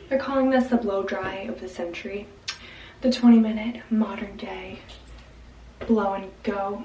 They're calling this the blow dry of the century. The 20-minute modern day blow and go.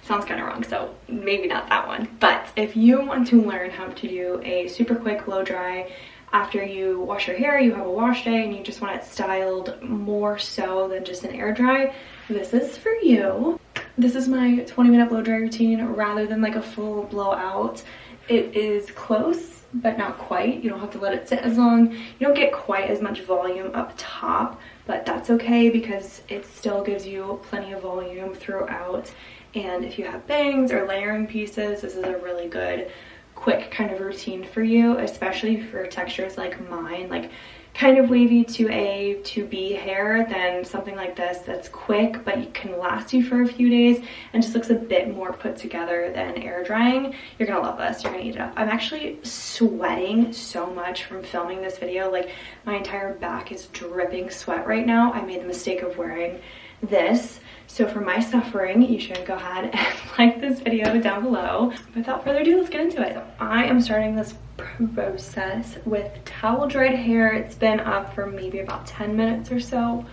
Sounds kind of wrong, so maybe not that one. But if you want to learn how to do a super quick blow dry after you wash your hair, you have a wash day, and you just want it styled more so than just an air dry, this is for you. This is my 20-minute blow dry routine rather than like a full blowout. It is close, but not quite. You don't have to let it sit as long. You don't get quite as much volume up top, but that's okay because it still gives you plenty of volume throughout. And if you have bangs or layering pieces, this is a really good, quick kind of routine for you, especially for textures like mine, like kind of wavy to A to B hair. Then something like this that's quick but you can last you for a few days and just looks a bit more put together than air drying. You're gonna love this. You're gonna eat it up. I'm actually sweating so much from filming this video. Like my entire back is dripping sweat right now. I made the mistake of wearing this, so for my suffering, you should go ahead and like this video down below. Without further ado, let's get into it. I am starting this process with towel dried hair. It's been up for maybe about 10 minutes or so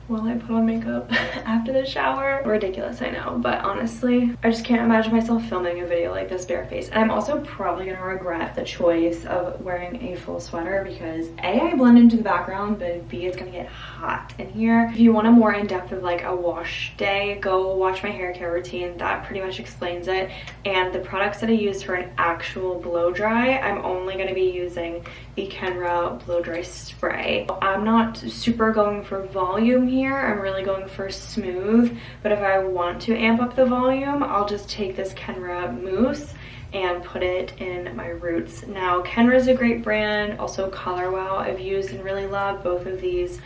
while I put on makeup after the shower. Ridiculous, I know, but honestly, I just can't imagine myself filming a video like this barefaced. And I'm also probably gonna regret the choice of wearing a full sweater because A, I blend into the background, but B, it's gonna get hot in here. If you want a more in-depth of like a wash day, go watch my hair care routine. That pretty much explains it. And the products that I use for an actual blow dry, I'm only gonna be using the Kenra blow dry spray. I'm not super going for volume here. I'm really going for smooth, but if I want to amp up the volume, I'll just take this Kenra mousse and put it in my roots. Now, Kenra is a great brand, also Color Wow I've used and really love. Both of these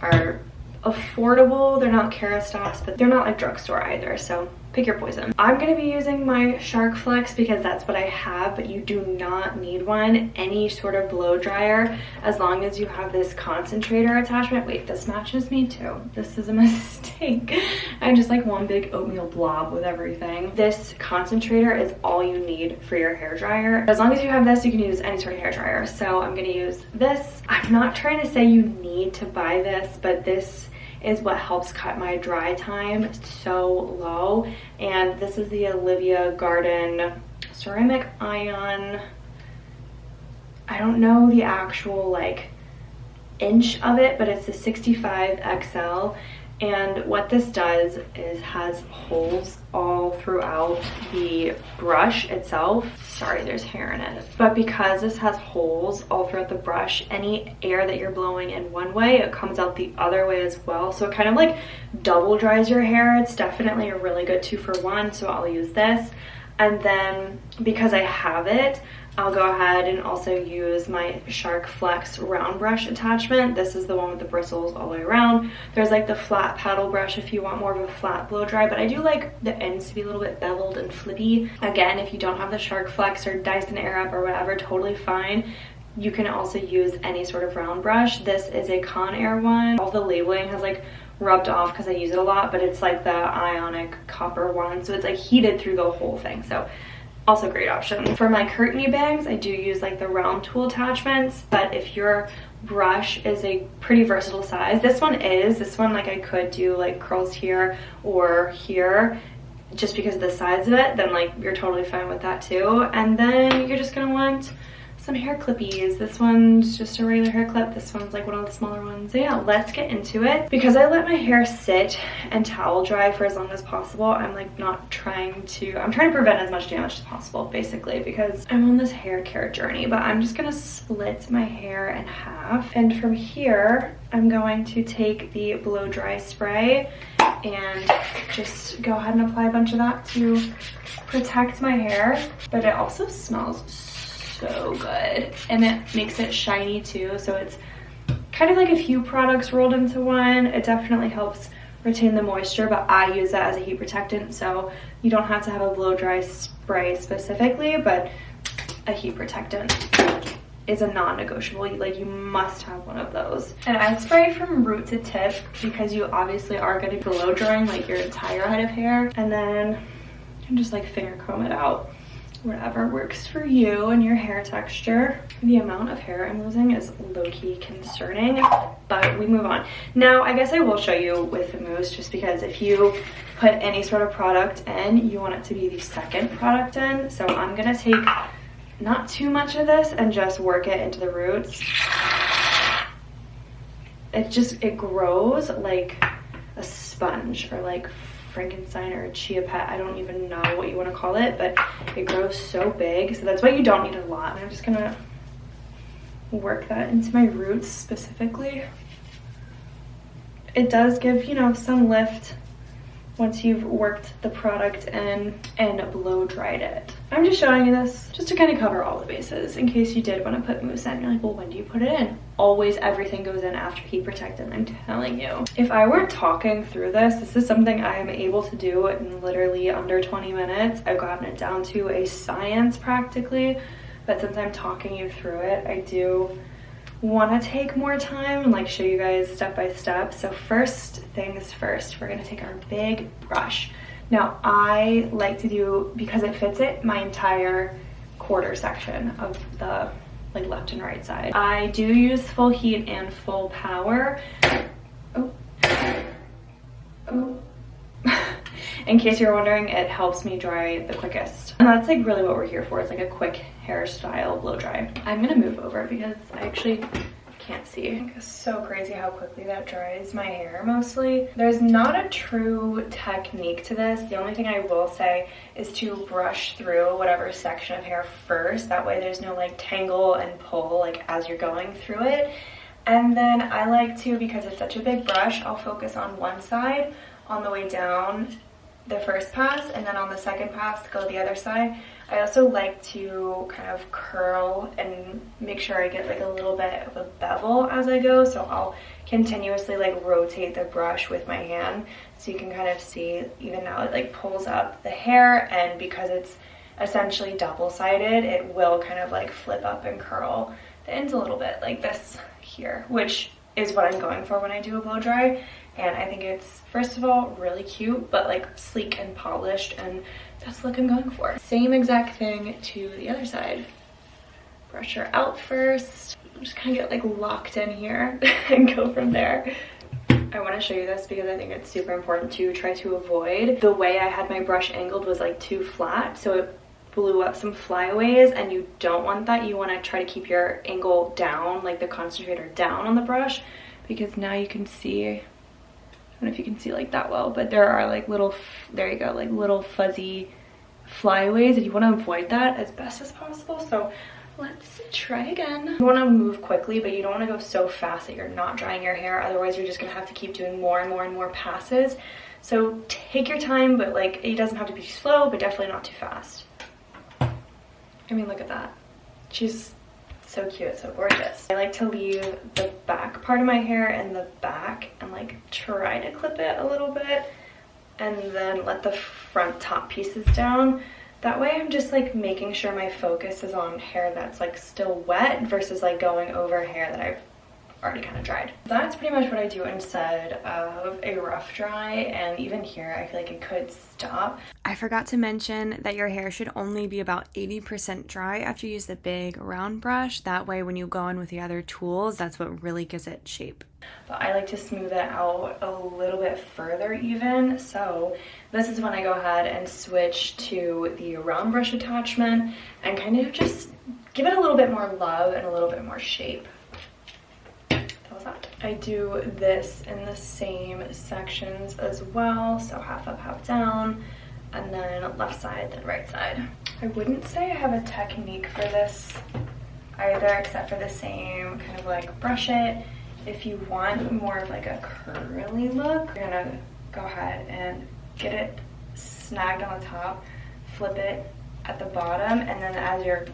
are affordable. They're not Kerastase, but they're not like drugstore either, so pick your poison. I'm gonna be using my Shark Flex because that's what I have, but you do not need one. Any sort of blow dryer, as long as you have this concentrator attachment. Wait, this matches me too. This is a mistake. I just like one big oatmeal blob with everything. This concentrator is all you need for your hair dryer. As long as you have this, you can use any sort of hair dryer. So I'm gonna use this. I'm not trying to say you need to buy this, but this is what helps cut my dry time so low. And this is the Olivia Garden Ceramic Ion. I don't know the actual like inch of it, but it's a 65 XL. And what this does is has holes all throughout the brush itself. Sorry, there's hair in it. But because this has holes all throughout the brush, any air that you're blowing in one way, it comes out the other way as well. So it kind of like double dries your hair. It's definitely a really good 2-for-1, so I'll use this. And then because I have it, I'll go ahead and also use my Shark Flex round brush attachment. This is the one with the bristles all the way around. There's like the flat paddle brush if you want more of a flat blow dry, but I do like the ends to be a little bit beveled and flippy. Again, if you don't have the Shark Flex or Dyson Airwrap or whatever, totally fine. You can also use any sort of round brush. This is a Conair one. All the labeling has like rubbed off because I use it a lot, but it's like the ionic copper one, so it's like heated through the whole thing. So also great option. For my curtainy bangs, I do use like the round tool attachments, but if your brush is a pretty versatile size, this one like I could do like curls here or here just because of the size of it, then like you're totally fine with that too. And then you're just gonna want some hair clippies. This one's just a regular hair clip. This one's like one of the smaller ones. So yeah, let's get into it. Because I let my hair sit and towel dry for as long as possible, I'm like I'm trying to prevent as much damage as possible, basically, because I'm on this hair care journey. But I'm just gonna split my hair in half. And from here, I'm going to take the blow dry spray and just go ahead and apply a bunch of that to protect my hair. But it also smells so good, and it makes it shiny too, so it's kind of like a few products rolled into one. It definitely helps retain the moisture, but I use that as a heat protectant, so you don't have to have a blow dry spray specifically, but a heat protectant is a non-negotiable. Like, you must have one of those. And I spray from root to tip because you obviously are going to be blow drying like your entire head of hair, and then you can just like finger comb it out. whatever works for you and your hair texture. The amount of hair I'm losing is low-key concerning, but we move on. Now, I guess I will show you with the mousse, just because if you put any sort of product in, you want it to be the second product in. So I'm gonna take not too much of this and just work it into the roots. It grows like a sponge, or like Frankenstein or a chia pet. I don't even know what you want to call it, but it grows so big, so that's why you don't need a lot. I'm just gonna work that into my roots specifically. It does give, you know, some lift once you've worked the product in and blow dried it. I'm just showing you this just to kind of cover all the bases in case you did want to put mousse in. You're like, well, when do you put it in? Always, everything goes in after heat protected, I'm telling you. If I were talking through this is something I am able to do in literally under 20 minutes. I've gotten it down to a science practically, but since I'm talking you through it, I do want to take more time and like show you guys step by step. So first things first, we're gonna take our big brush. Now I like to do, because it fits it, my entire quarter section of the like left and right side. I do use full heat and full power. In case you're wondering, it helps me dry the quickest. And that's like really what we're here for. It's like a quick hairstyle blow dry. I'm gonna move over because I actually can't see. It's so crazy how quickly that dries my hair mostly. There's not a true technique to this. The only thing I will say is to brush through whatever section of hair first. That way there's no like tangle and pull like as you're going through it. And then I like to, because it's such a big brush, I'll focus on one side on the way down the first pass, and then on the second pass go the other side. I also like to kind of curl and make sure I get like a little bit of a bevel as I go, so I'll continuously like rotate the brush with my hand, so you can kind of see even now it like pulls up the hair, and because it's essentially double-sided, it will kind of like flip up and curl the ends a little bit like this here, which is what I'm going for when I do a blow dry. And I think it's, first of all, really cute, but like sleek and polished, and that's the look I'm going for. Same exact thing to the other side. Brush her out first. Just kind of get like locked in here and go from there. I want to show you this because I think it's super important to try to avoid. The way I had my brush angled was like too flat, so it blew up some flyaways, and you don't want that. You want to try to keep your angle down, like the concentrator down on the brush, because now you can see, I don't know if you can see like that well, but there are like little, there you go, like little fuzzy flyaways, and you want to avoid that as best as possible. So let's try again. You want to move quickly, but you don't want to go so fast that you're not drying your hair. Otherwise, you're just going to have to keep doing more and more and more passes. So take your time, but like it doesn't have to be slow, but definitely not too fast. I mean, look at that. She's so cute, so gorgeous. I like to leave the back part of my hair in the back and like try to clip it a little bit, and then let the front top pieces down. That way I'm just like making sure my focus is on hair that's like still wet versus like going over hair that I've already kind of dried. That's pretty much what I do instead of a rough dry, and even here I feel like it could stop. I forgot to mention that your hair should only be about 80% dry after you use the big round brush. That way when you go in with the other tools, that's what really gives it shape. But I like to smooth it out a little bit further even, so this is when I go ahead and switch to the round brush attachment and kind of just give it a little bit more love and a little bit more shape. I do this in the same sections as well, so half up, half down, and then left side, then right side. I wouldn't say I have a technique for this either, except for the same kind of like brush it. If you want more of like a curly look, you're gonna go ahead and get it snagged on the top, flip it at the bottom, and then as you're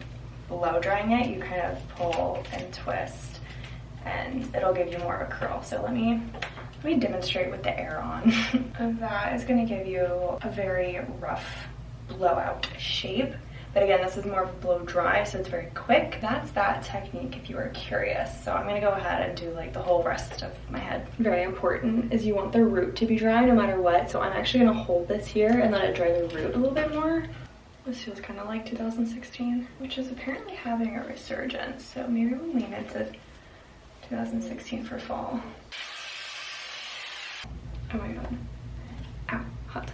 blow drying it, you kind of pull and twist, and it'll give you more of a curl. So let me demonstrate with the air on. That is going to give you a very rough blowout shape, but again, this is more blow dry, so it's very quick. That's that technique if you are curious. So I'm going to go ahead and do like the whole rest of my head. Very important is you want the root to be dry no matter what, so I'm actually going to hold this here and let it dry the root a little bit more. This feels kind of like 2016, which is apparently having a resurgence. So maybe we'll lean into 2016 for fall. Oh my god. Ow, hot.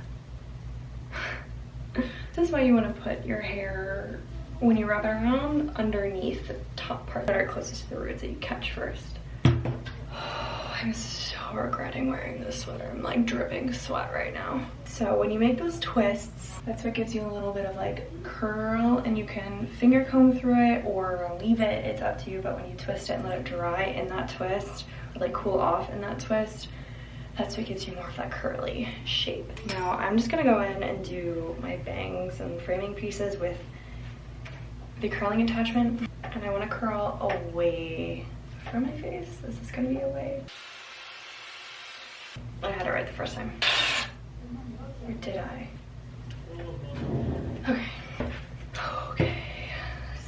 This is why you want to put your hair, when you wrap it around, underneath the top part that are closest to the roots that you catch first. I'm so regretting wearing this sweater. I'm like dripping sweat right now. So when you make those twists, that's what gives you a little bit of like curl, and you can finger comb through it or leave it, it's up to you. But when you twist it and let it dry in that twist, or like cool off in that twist, that's what gives you more of that curly shape. Now I'm just gonna go in and do my bangs and framing pieces with the curling attachment. And I wanna curl away from my face. This is gonna be away. I had it right the first time. Or did I? Okay. Okay.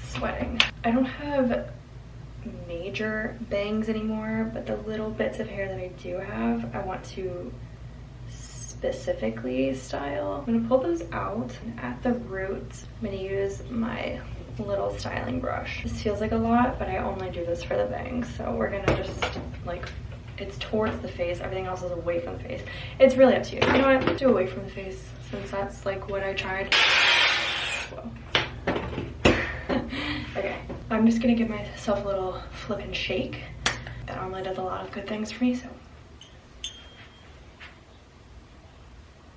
Sweating. I don't have major bangs anymore, but the little bits of hair that I do have, I want to specifically style. I'm gonna pull those out, and at the roots, I'm gonna use my little styling brush. This feels like a lot, but I only do this for the bangs, so we're gonna just like, it's towards the face, everything else is away from the face. It's really up to you. You know what? Do away from the face, since that's like what I tried. Whoa. Okay, I'm just gonna give myself a little flip and shake. That normally does a lot of good things for me, so.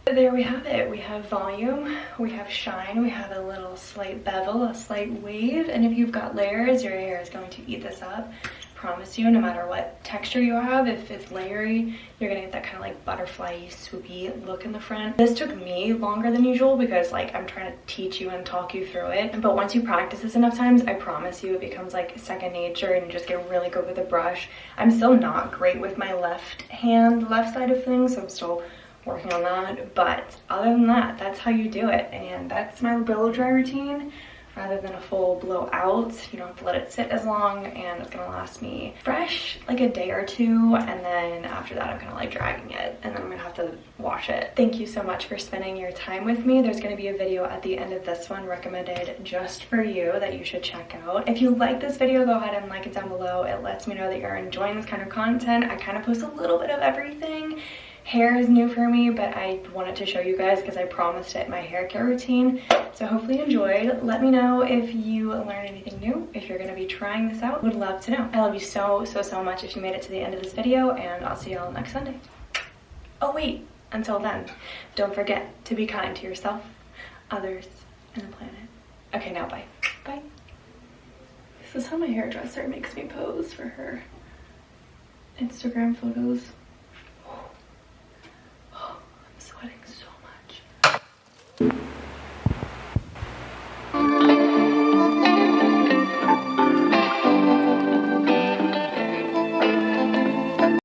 There we have it. We have volume, we have shine, we have a little slight bevel, a slight wave, and if you've got layers, your hair is going to eat this up. Promise you, no matter what texture you have, if it's layery, you're gonna get that kind of like butterfly swoopy look in the front. This took me longer than usual because like I'm trying to teach you and talk you through it, but once you practice this enough times, I promise you it becomes like second nature and you just get really good with the brush. I'm still not great with my left side of things, so I'm still working on that, but other than that, that's how you do it. And that's my blow dry routine. Rather than a full blowout, you don't have to let it sit as long, and it's gonna last me fresh like a day or two, and then after that I'm kind of like dragging it, and then I'm gonna have to wash it. Thank you so much for spending your time with me. There's gonna be a video at the end of this one recommended just for you that you should check out. If you like this video, go ahead and like it down below. It lets me know that you're enjoying this kind of content. I kind of post a little bit of everything. Hair is new for me, but I wanted to show you guys because I promised it in my hair care routine. So hopefully you enjoyed. Let me know if you learned anything new, if you're going to be trying this out. Would love to know. I love you so much if you made it to the end of this video, and I'll see y'all next Sunday. Oh wait, until then, don't forget to be kind to yourself, others, and the planet. Okay, now bye. Bye. This is how my hairdresser makes me pose for her Instagram photos.